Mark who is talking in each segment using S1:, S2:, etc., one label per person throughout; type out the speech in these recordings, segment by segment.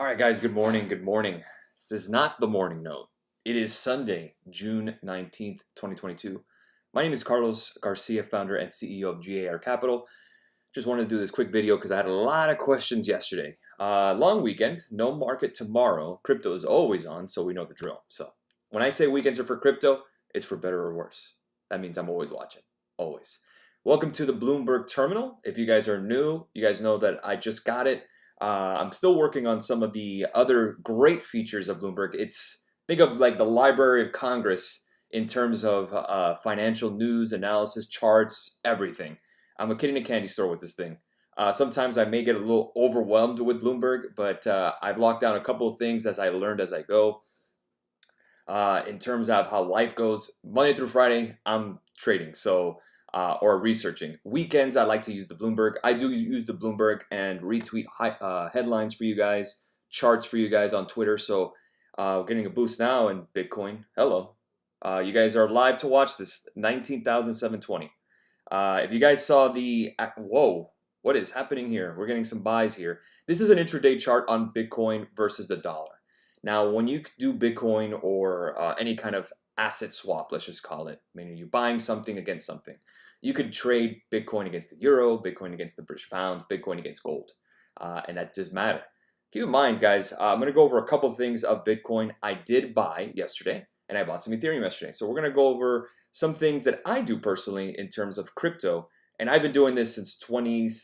S1: All right, guys, good morning. Good morning. This is not the morning note. It is Sunday, June 19th, 2022. My name is Carlos Garcia, founder and CEO of G.A.R Capital. Just wanted to do this quick video because I had a lot of questions yesterday. Long weekend, no market tomorrow. Crypto is always on, so we know the drill. So when I say weekends are for crypto, it's for better or worse. That means I'm always watching, always. Welcome to the Bloomberg terminal. If you guys are new, you guys know that I just got it. I'm still working on some of the other great features of Bloomberg. Think of like the Library of Congress in terms of financial news, analysis, charts, everything. I'm a kid in a candy store with this thing. Sometimes I may get a little overwhelmed with Bloomberg, but I've locked down a couple of things as I learned as I go. In terms of how life goes, Monday through Friday, I'm trading. Or researching. Weekends, I like to use the Bloomberg. I do use the Bloomberg and retweet headlines for you guys, charts for you guys on Twitter. So getting a boost now in Bitcoin. Hello. You guys are live to watch this, 19,720. If you guys saw the, whoa, what is happening here? We're getting some buys here. This is an intraday chart on Bitcoin versus the dollar. Now, when you do Bitcoin or any kind of asset swap, let's just call it, meaning you're buying something against something. You could trade Bitcoin against the euro, Bitcoin against the British pound, Bitcoin against gold, and that does matter. Keep in mind, guys, I'm going to go over a couple of things of Bitcoin. I did buy yesterday, and I bought some Ethereum yesterday. So we're going to go over some things that I do personally in terms of crypto, and I've been doing this since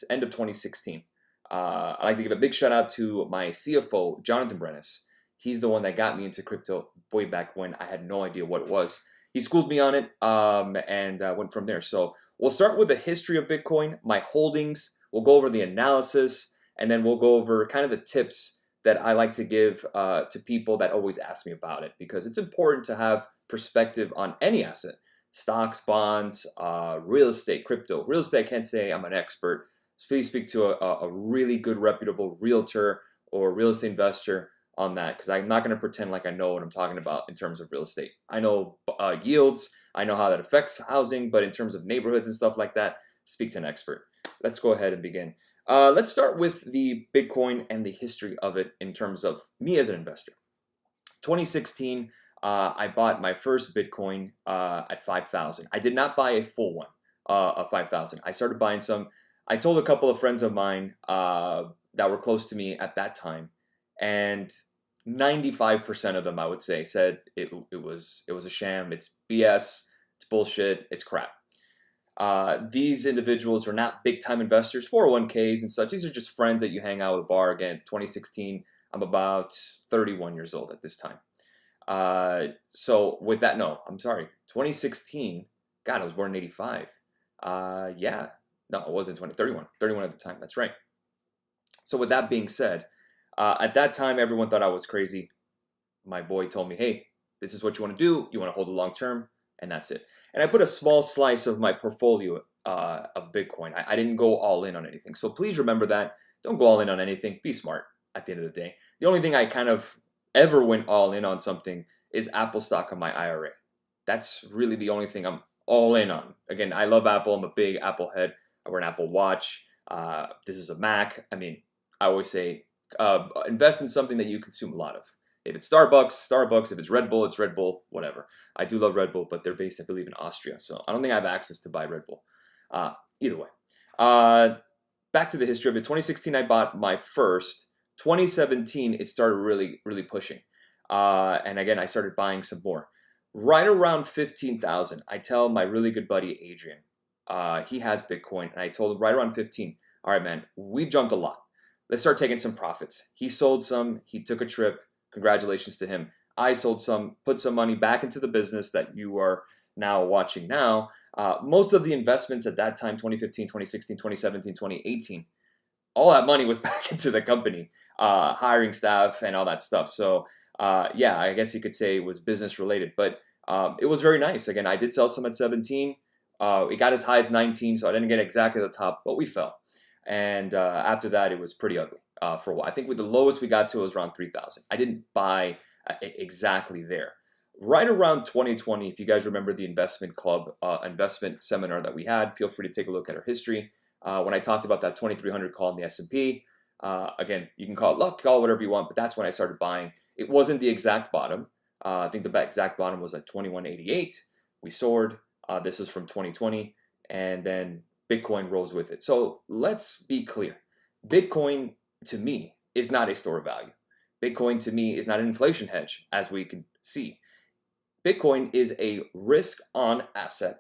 S1: end of 2016. I'd like to give a big shout out to my CFO, Jonathan Brenes. He's the one that got me into crypto way back when I had no idea what it was. He schooled me on it and went from there. So we'll start with the history of Bitcoin, my holdings. We'll go over the analysis, and then we'll go over kind of the tips that I like to give to people that always ask me about it, because it's important to have perspective on any asset: stocks, bonds, real estate, crypto. Real estate, I can't say I'm an expert. Please speak to a really good, reputable realtor or real estate investor on that, because I'm not going to pretend like I know what I'm talking about in terms of real estate. I know yields, I know how that affects housing, but in terms of neighborhoods and stuff like that, speak to an expert. Let's go ahead and begin. Let's start with the Bitcoin and the history of it in terms of me as an investor. 2016, I bought my first Bitcoin at 5,000. I did not buy a full one of 5,000. I started buying some. I told a couple of friends of mine that were close to me at that time, and 95% of them, I would say, said it was a sham. It's BS. It's bullshit. It's crap. These individuals are not big time investors, 401ks and such. These are just friends that you hang out with a bar. Again, 2016. I'm about 31 years old at this time. So with that, no, I'm sorry. 2016. God, I was born in 85. Yeah, no, it wasn't 31 at the time. That's right. So with that being said, at that time, everyone thought I was crazy. My boy told me, hey, this is what you want to do. You want to hold it long term, and that's it. And I put a small slice of my portfolio of Bitcoin. I didn't go all in on anything. So please remember that. Don't go all in on anything. Be smart at the end of the day. The only thing I kind of ever went all in on something is Apple stock on my IRA. That's really the only thing I'm all in on. Again, I love Apple. I'm a big Apple head. I wear an Apple Watch. This is a Mac. I mean, I always say, invest in something that you consume a lot of. If it's Starbucks, Starbucks. If it's Red Bull, it's Red Bull, whatever. I do love Red Bull, but they're based, I believe, in Austria. So I don't think I have access to buy Red Bull. Either way. Back to the history of it. 2016, I bought my first. 2017, it started really, really pushing. And again, I started buying some more. Right around 15,000, I tell my really good buddy, Adrian, he has Bitcoin, and I told him right around 15, all right, man, we've jumped a lot. Let's start taking some profits. He sold some. He took a trip. Congratulations to him. I sold some, put some money back into the business that you are now watching now. Most of the investments at that time, 2015, 2016, 2017, 2018, all that money was back into the company, hiring staff and all that stuff. So yeah, I guess you could say it was business related, but it was very nice. Again, I did sell some at 17. It got as high as 19, so I didn't get exactly the top, but we fell. And after that, it was pretty ugly for a while. I think with the lowest we got to was around 3,000. I didn't buy exactly there. Right around 2020, if you guys remember the investment club, investment seminar that we had, feel free to take a look at our history. When I talked about that 2,300 call in the S&P, Again, you can call it luck, call it whatever you want, but that's when I started buying. It wasn't the exact bottom. I think the exact bottom was at 2188. We soared. This is from 2020, and then Bitcoin rose with it. So let's be clear. Bitcoin, to me, is not a store of value. Bitcoin, to me, is not an inflation hedge, as we can see. Bitcoin is a risk-on asset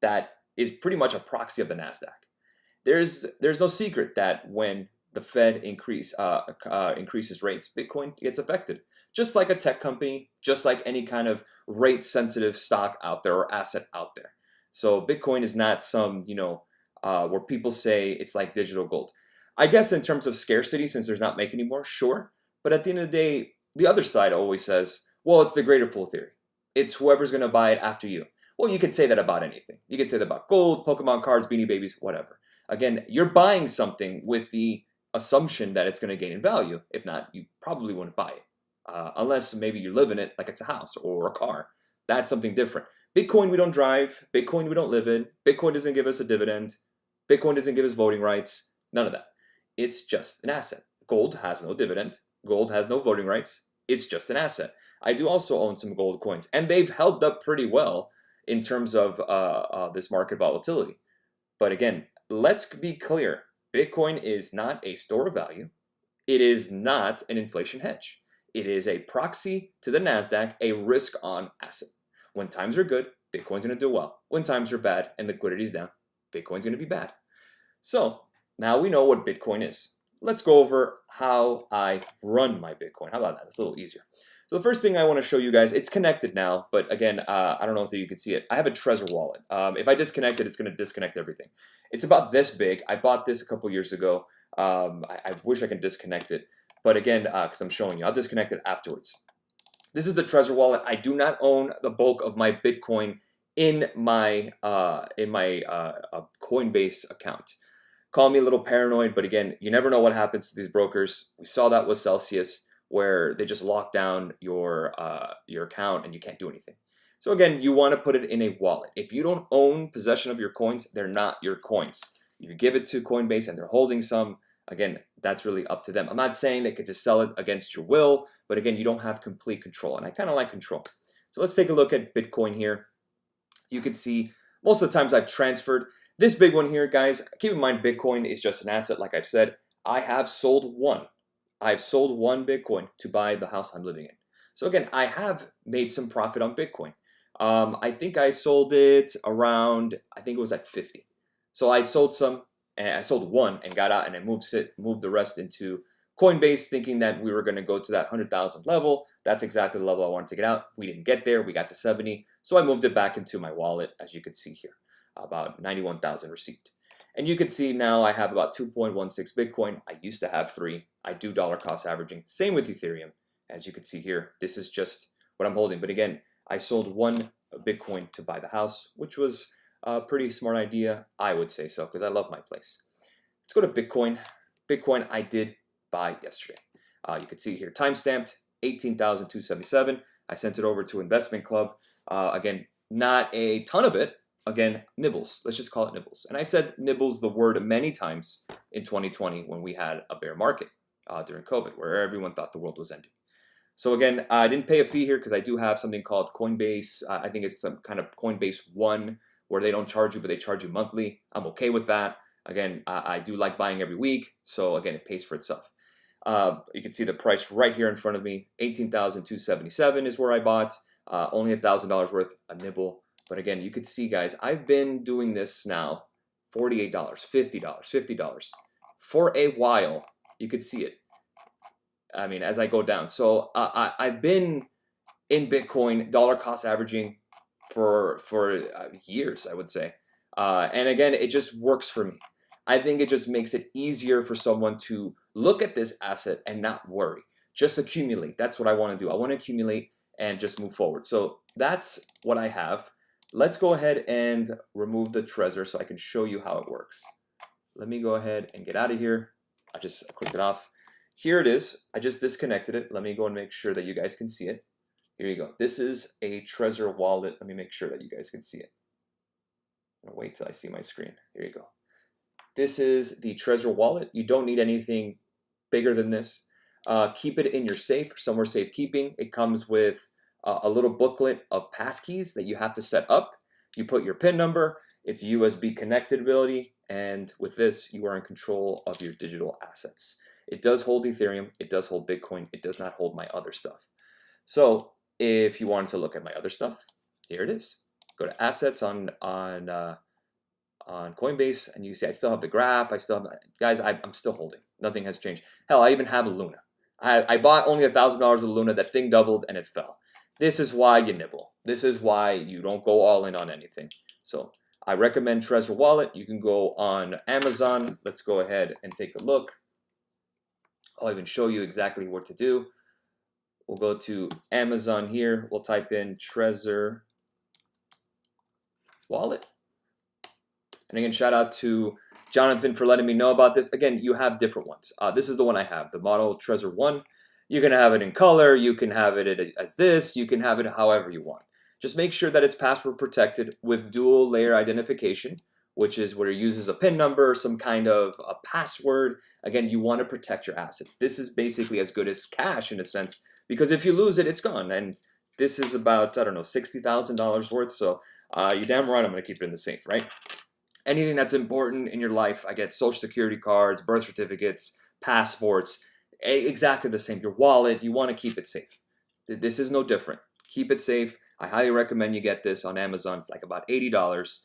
S1: that is pretty much a proxy of the NASDAQ. There's no secret that when the Fed increases rates, Bitcoin gets affected. Just like a tech company, just like any kind of rate-sensitive stock out there or asset out there. So Bitcoin is not some, where people say it's like digital gold. I guess in terms of scarcity, since there's not make anymore, sure. But at the end of the day, the other side always says, well, it's the greater fool theory. It's whoever's going to buy it after you. Well, you could say that about anything. You could say that about gold, Pokemon cards, Beanie Babies, whatever. Again, you're buying something with the assumption that it's going to gain in value. If not, you probably wouldn't buy it. Unless maybe you live in it like it's a house or a car. That's something different. Bitcoin we don't drive. Bitcoin we don't live in. Bitcoin doesn't give us a dividend. Bitcoin doesn't give us voting rights. None of that. It's just an asset. Gold has no dividend. Gold has no voting rights. It's just an asset. I do also own some gold coins, and they've held up pretty well in terms of this market volatility. But again, let's be clear. Bitcoin is not a store of value. It is not an inflation hedge. It is a proxy to the NASDAQ, a risk-on asset. When times are good, Bitcoin's going to do well. When times are bad and liquidity is down, Bitcoin's going to be bad. So now we know what Bitcoin is. Let's go over how I run my Bitcoin. How about that? It's a little easier. So the first thing I want to show you guys, it's connected now, but again, I don't know if you can see it. I have a Trezor wallet. If I disconnect it, it's going to disconnect everything. It's about this big. I bought this a couple years ago. I wish I could disconnect it, but again, because I'm showing you, I'll disconnect it afterwards. This is the Trezor wallet. I do not own the bulk of my Bitcoin in my Coinbase account. Call me a little paranoid, but again, you never know what happens to these brokers. We saw that with Celsius, where they just lock down your account and you can't do anything. So again, you want to put it in a wallet. If you don't own possession of your coins, they're not your coins. If you give it to Coinbase and they're holding some, again, that's really up to them. I'm not saying they could just sell it against your will, but again, you don't have complete control, and I kind of like control. So let's take a look at Bitcoin here. You can see most of the times I've transferred. This big one here, guys, keep in mind Bitcoin is just an asset, like I've said. I have sold one. I've sold one Bitcoin to buy the house I'm living in. So again, I have made some profit on Bitcoin. I think I sold it around, I think it was at 50. So I sold some, and I sold one and got out, and I moved the rest into Coinbase, thinking that we were going to go to that 100,000 level. That's exactly the level I wanted to get out. We didn't get there. We got to 70. So I moved it back into my wallet, as you can see here, about 91,000 received. And you can see now I have about 2.16 Bitcoin. I used to have 3. I do dollar cost averaging. Same with Ethereum. As you can see here, this is just what I'm holding. But again, I sold one Bitcoin to buy the house, which was a pretty smart idea. I would say so, because I love my place. Let's go to Bitcoin. Bitcoin I did buy yesterday. You can see here, timestamped 18,277. I sent it over to Investment Club. Again, not a ton of it. Again, nibbles. Let's just call it nibbles. And I said nibbles the word many times in 2020 when we had a bear market during COVID, where everyone thought the world was ending. So again, I didn't pay a fee here because I do have something called Coinbase. I think it's some kind of Coinbase One, where they don't charge you, but they charge you monthly. I'm okay with that. Again, I do like buying every week. So again, it pays for itself. You can see the price right here in front of me. 18,277 is where I bought. Only $1,000 worth a nibble. But again, you can see, guys, I've been doing this now $48, $50, $50 for a while. You could see it. I mean, as I go down. So I've been in Bitcoin dollar cost averaging for years, I would say. And again, it just works for me. I think it just makes it easier for someone to look at this asset and not worry. Just accumulate. That's what I want to do. I want to accumulate and just move forward. So that's what I have. Let's go ahead and remove the Trezor so I can show you how it works. Let me go ahead and get out of here. I just clicked it off. Here it is. I just disconnected it. Let me go and make sure that you guys can see it. Here you go. This is a Trezor wallet. Let me make sure that you guys can see it. I'm gonna wait till I see my screen. Here you go. This is the Trezor wallet. You don't need anything bigger than this. Keep it in your safe, somewhere safekeeping. It comes with a little booklet of passkeys that you have to set up. You put your PIN number, it's USB connectability, and with this, you are in control of your digital assets. It does hold Ethereum, it does hold Bitcoin, it does not hold my other stuff. So if you wanted to look at my other stuff, here it is. Go to assets on Coinbase, and you see I still have the graph. I still have, guys, I'm still holding. Nothing has changed. Hell, I even have a Luna. I bought only $1,000 with Luna. That thing doubled and it fell. This is why you nibble. This is why you don't go all in on anything. So I recommend Trezor Wallet. You can go on Amazon. Let's go ahead and take a look. I'll even show you exactly what to do. We'll go to Amazon here. We'll type in Trezor Wallet. And again, shout out to Jonathan for letting me know about this. Again, you have different ones. This is the one I have, the model Trezor 1. You can have it in color. You can have it as this. You can have it however you want. Just make sure that it's password protected with dual layer identification, which is where it uses a PIN number, some kind of a password. Again, you want to protect your assets. This is basically as good as cash in a sense, because if you lose it, it's gone. And this is about, I don't know, $60,000 worth. So you're damn right I'm going to keep it in the safe, right? Anything that's important in your life, I get social security cards, birth certificates, passports, exactly the same. Your wallet, you want to keep it safe. This is no different. Keep it safe. I highly recommend you get this on Amazon. It's like about $80.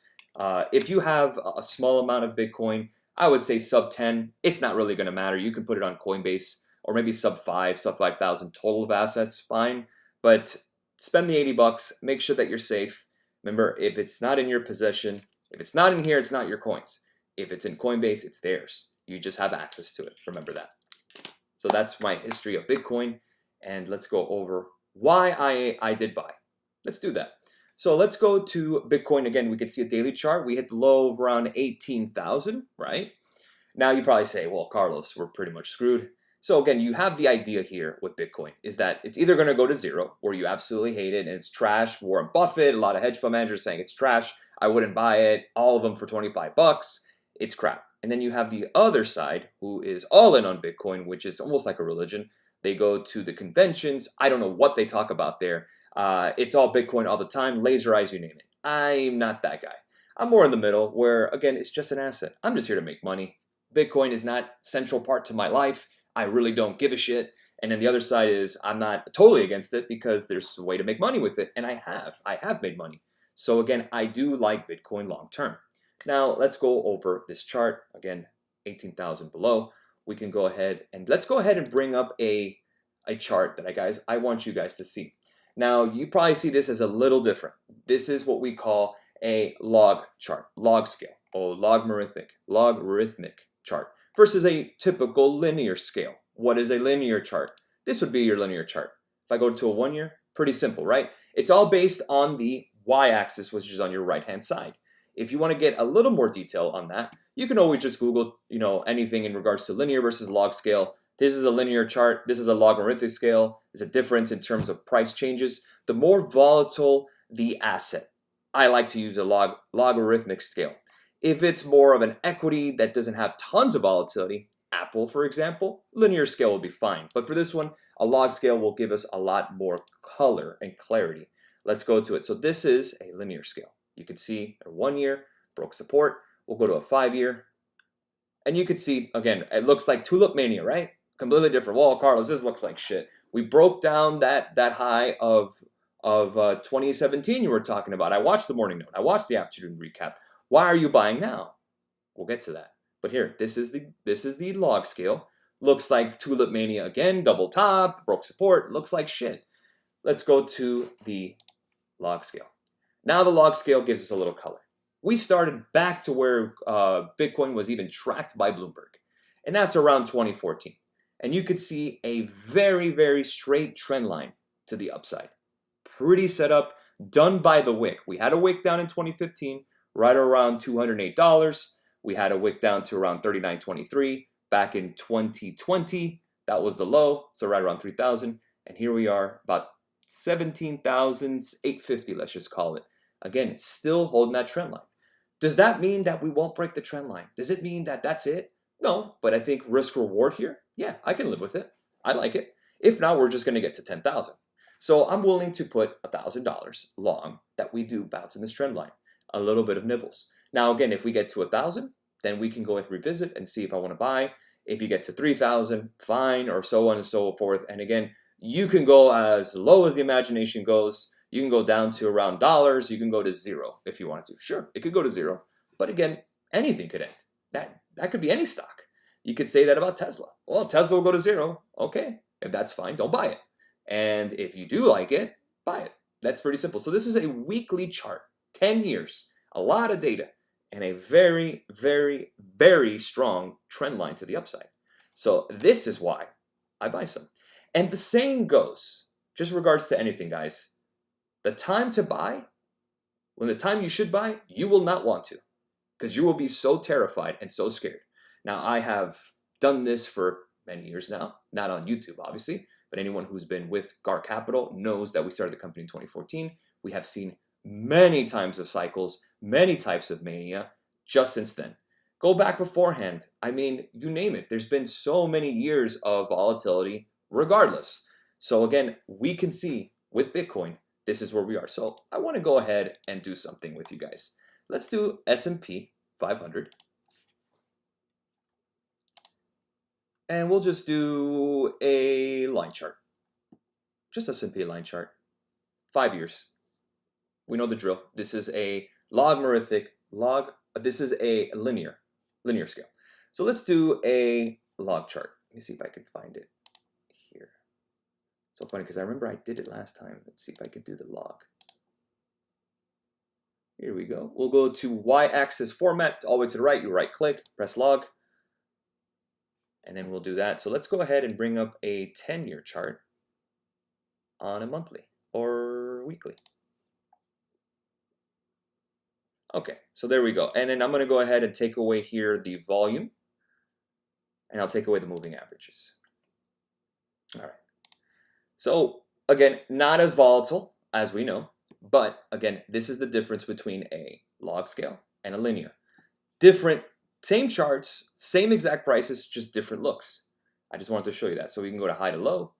S1: If you have a small amount of Bitcoin, I would say sub 10. It's not really going to matter. You can put it on Coinbase, or maybe sub 5,000 total of assets, fine. But spend the $80. Make sure that you're safe. Remember, if it's not in your possession, if it's not in here, it's not your coins. If it's in Coinbase, it's theirs. You just have access to it. Remember that. So that's my history of Bitcoin. And let's go over why I did buy. Let's do that. So let's go to Bitcoin again. We can see a daily chart. We hit the low of around 18,000, right? Now you probably say, well, Carlos, we're pretty much screwed. So again, you have the idea here with Bitcoin is that it's either going to go to zero or you absolutely hate it and it's trash. Warren Buffett, a lot of hedge fund managers saying it's trash. I wouldn't buy it. All of them for 25 bucks. It's crap. And then you have the other side who is all in on Bitcoin, which is almost like a religion. They go to the conventions. I don't know what they talk about there. It's all Bitcoin all the time. Laser eyes, you name it. I'm not that guy. I'm more in the middle where, again, it's just an asset. I'm just here to make money. Bitcoin is not central part to my life. I really don't give a shit. And then the other side is I'm not totally against it because there's a way to make money with it. And I have made money. So again, I do like Bitcoin long term. Now let's go over this chart. Again, 18,000 below. We can go ahead and let's go ahead and bring up a chart that I want you guys to see. Now you probably see this as a little different. This is what we call a log chart, log scale, or logarithmic chart versus a typical linear scale. What is a linear chart? This would be your linear chart. If I go to a 1 year, pretty simple, right? It's all based on the y-axis, which is on your right-hand side. If you want to get a little more detail on that, you can always just Google, anything in regards to linear versus log scale. This is a linear chart. This is a logarithmic scale. There's a difference in terms of price changes. The more volatile the asset, I like to use a logarithmic scale. If it's more of an equity that doesn't have tons of volatility, Apple, for example, linear scale will be fine. But for this one, a log scale will give us a lot more color and clarity. Let's go to it. So this is a linear scale. You can see a 1 year broke support. We'll go to a 5 year. And you can see, again, it looks like Tulip Mania, right? Completely different. Well, Carlos, this looks like shit. We broke down that high of 2017 you were talking about. I watched the morning note. I watched the afternoon recap. Why are you buying now? We'll get to that. But here, this is the log scale. Looks like Tulip Mania again, double top, broke support. Looks like shit. Let's go to the log scale. Now the log scale gives us a little color. We started back to where Bitcoin was even tracked by Bloomberg, and that's around 2014. And you could see a very, very straight trend line to the upside. Pretty set up, done by the wick. We had a wick down in 2015, right around $208. We had a wick down to around $39.23 back in 2020. That was the low, so right around 3,000. And here we are, about 17,850, let's just call it. Again, still holding that trend line. Does that mean that we won't break the trend line? Does it mean that that's it? No, but I think risk reward here, yeah, I can live with it. I like it. If not, we're just going to get to 10,000. So I'm willing to put $1,000 long that we do bounce in this trend line. A little bit of nibbles. Now, again, if we get to 1,000, then we can go and revisit and see if I want to buy. If you get to 3,000, fine, or so on and so forth. And again, you can go as low as the imagination goes. You can go down to around dollars. You can go to zero if you want to. Sure, it could go to zero. But again, anything could end. That could be any stock. You could say that about Tesla. Well, Tesla will go to zero. Okay, if that's fine, don't buy it. And if you do like it, buy it. That's pretty simple. So this is a weekly chart, 10 years, a lot of data, and a very, very, very strong trend line to the upside. So this is why I buy some. And the saying goes, just regards to anything, guys, the time to buy, when the time you should buy, you will not want to, because you will be so terrified and so scared. Now, I have done this for many years now, not on YouTube, obviously, but anyone who's been with G.A.R Capital knows that we started the company in 2014. We have seen many times of cycles, many types of mania just since then. Go back beforehand. I mean, you name it. There's been so many years of volatility regardless. So again, we can see with Bitcoin, this is where we are. So I want to go ahead and do something with you guys. Let's do S&P 500. And we'll just do a line chart. Just S&P line chart. 5 years. We know the drill. This is a this is a linear scale. So let's do a log chart. Let me see if I can find it here. So funny because I remember I did it last time. Let's see if I could do the log. Here we go. We'll go to y-axis format all the way to the right. You right click, press log. And then we'll do that. So let's go ahead and bring up a 10-year chart on a monthly or weekly. Okay, so there we go. And then I'm going to go ahead and take away here the volume. And I'll take away the moving averages. All right. So again, not as volatile as we know. But again, this is the difference between a log scale and a linear. Different, same charts, same exact prices, just different looks. I just wanted to show you that. So we can go to high to low.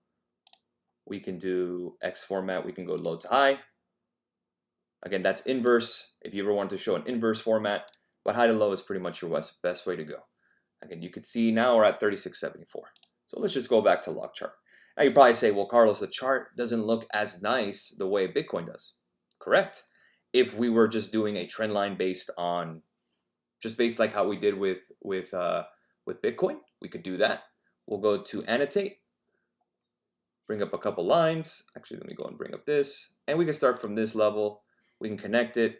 S1: We can do X format. We can go low to high. Again, that's inverse. If you ever want to show an inverse format, but high to low is pretty much your best way to go. Again, you can see now we're at 36.74. So let's just go back to log chart. Now you probably say, well, Carlos, the chart doesn't look as nice the way Bitcoin does. Correct. If we were just doing a trend line based like how we did with Bitcoin, we could do that. We'll go to annotate, bring up a couple lines. Actually, let me go and bring up this, and we can start from this level. We can connect it,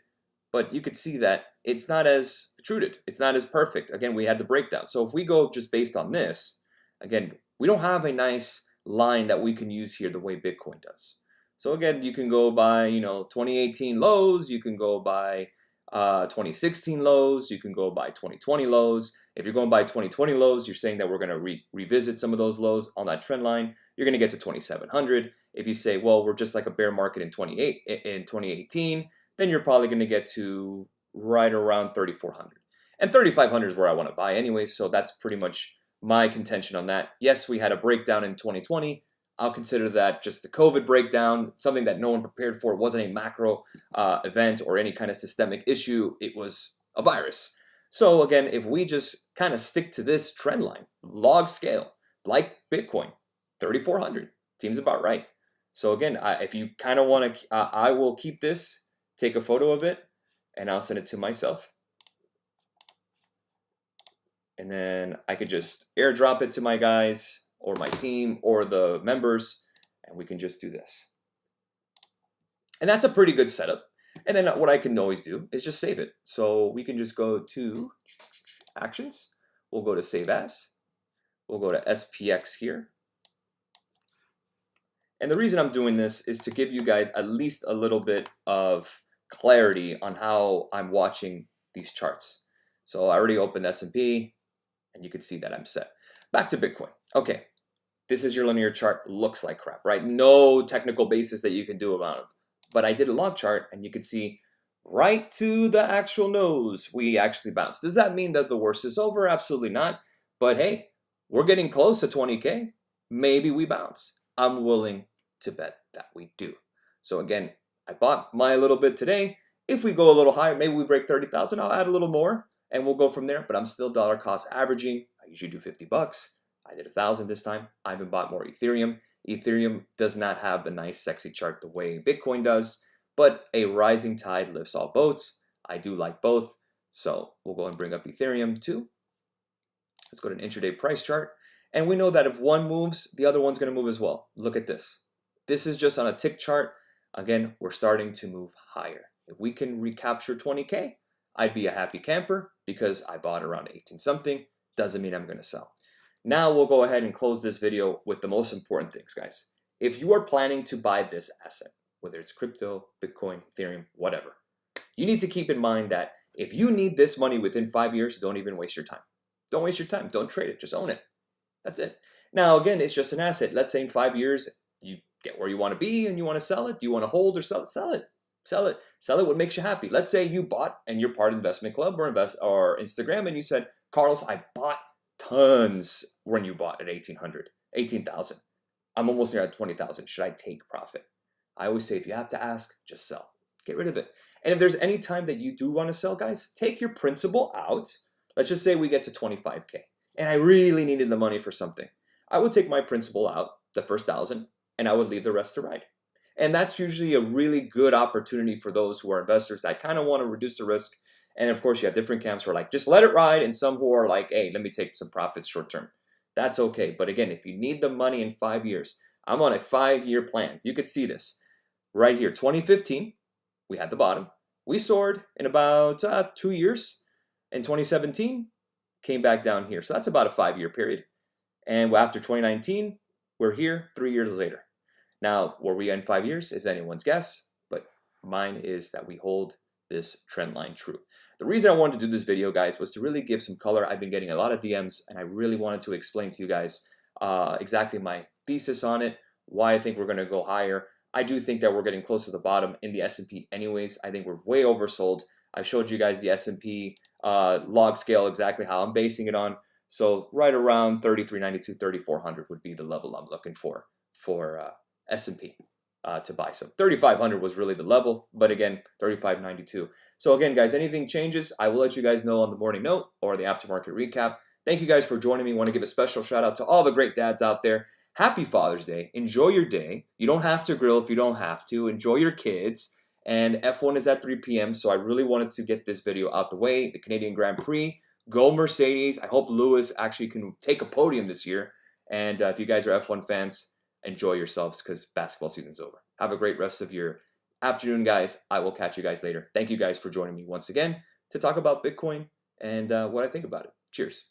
S1: but you could see that it's not as protruded. It's not as perfect. Again, we had the breakdown. So if we go just based on this, again, we don't have a nice line that we can use here the way Bitcoin does. So again, you can go by, 2018 lows, you can go by 2016 lows, you can go by 2020 lows. If you're going by 2020 lows, you're saying that we're going to revisit some of those lows on that trend line. You're going to get to 2,700. If you say, well, we're just like a bear market in 2018, then you're probably going to get to right around 3,400. And 3,500 is where I want to buy anyway, so that's pretty much my contention on that. Yes, we had a breakdown in 2020. I'll consider that just the COVID breakdown, something that no one prepared for. It wasn't a macro event or any kind of systemic issue. It was a virus. So again, if we just kind of stick to this trend line, log scale, like Bitcoin, 3,400 seems about right. So again, if you kind of want to, I will keep this, take a photo of it, and I'll send it to myself. And then I could just airdrop it to my guys or my team or the members, and we can just do this. And that's a pretty good setup. And then what I can always do is just save it. So we can just go to Actions. We'll go to Save As. We'll go to SPX here. And the reason I'm doing this is to give you guys at least a little bit of clarity on how I'm watching these charts. So I already opened S&P, and you can see that I'm set. Back to Bitcoin. Okay, this is your linear chart. Looks like crap, right? No technical basis that you can do about it. But I did a log chart, and you can see right to the actual nose. We actually bounced. Does that mean that the worst is over? Absolutely not. But hey, we're getting close to 20K. Maybe we bounce. I'm willing to bet that we do. So again, I bought my little bit today. If we go a little higher, maybe we break 30,000, I'll add a little more and we'll go from there. But I'm still dollar cost averaging. I usually do 50 bucks. I did 1,000 this time. I haven't bought more Ethereum. Ethereum does not have the nice sexy chart the way Bitcoin does, but a rising tide lifts all boats. I do like both. So we'll go and bring up Ethereum too. Let's go to an intraday price chart. And we know that if one moves, the other one's going to move as well. Look at this. This is just on a tick chart. Again, we're starting to move higher. If we can recapture 20K, I'd be a happy camper because I bought around 18 something. Doesn't mean I'm going to sell. Now we'll go ahead and close this video with the most important things, guys. If you are planning to buy this asset, whether it's crypto, Bitcoin, Ethereum, whatever, you need to keep in mind that if you need this money within 5 years, don't even waste your time. Don't waste your time. Don't trade it. Just own it. That's it. Now, again, it's just an asset. Let's say in 5 years, you get where you want to be and you want to sell it. Do you want to hold or sell it? Sell it. Sell it. Sell it. What makes you happy? Let's say you bought and you're part of Investment Club or Instagram and you said, Carlos, I bought tons when you bought at 1800, 18,000. I'm almost near at 20,000. Should I take profit? I always say if you have to ask, just sell. Get rid of it. And if there's any time that you do want to sell, guys, take your principal out. Let's just say we get to 25K and I really needed the money for something. I would take my principal out, the first 1,000, and I would leave the rest to ride. And that's usually a really good opportunity for those who are investors that kind of want to reduce the risk. And of course, you have different camps who are like, just let it ride. And some who are like, hey, let me take some profits short term. That's okay. But again, if you need the money in 5 years, I'm on a 5-year plan. You could see this right here. 2015, we had the bottom. We soared in about 2 years. In 2017, came back down here. So that's about a 5-year period. And after 2019, we're here 3 years later. Now, were we in 5 years is anyone's guess, but mine is that we hold this trend line true. The reason I wanted to do this video, guys, was to really give some color. I've been getting a lot of DMs, and I really wanted to explain to you guys exactly my thesis on it, why I think we're going to go higher. I do think that we're getting close to the bottom in the S&P anyways. I think we're way oversold. I showed you guys the S&P log scale, exactly how I'm basing it on. So right around 3392, 3400 would be the level I'm looking for S&P to buy. So 3500 was really the level, but again, 3592. So again, guys, anything changes, I will let you guys know on the morning note or the aftermarket recap. Thank you guys for joining me. I want to give a special shout out to all the great dads out there. Happy Father's Day. Enjoy your day. You don't have to grill if you don't have to. Enjoy your kids. And F1 is at 3 p.m. So I really wanted to get this video out the way. The Canadian Grand Prix. Go Mercedes. I hope Lewis actually can take a podium this year. And if you guys are F1 fans, enjoy yourselves because basketball season's over. Have a great rest of your afternoon, guys. I will catch you guys later. Thank you guys for joining me once again to talk about Bitcoin and what I think about it. Cheers.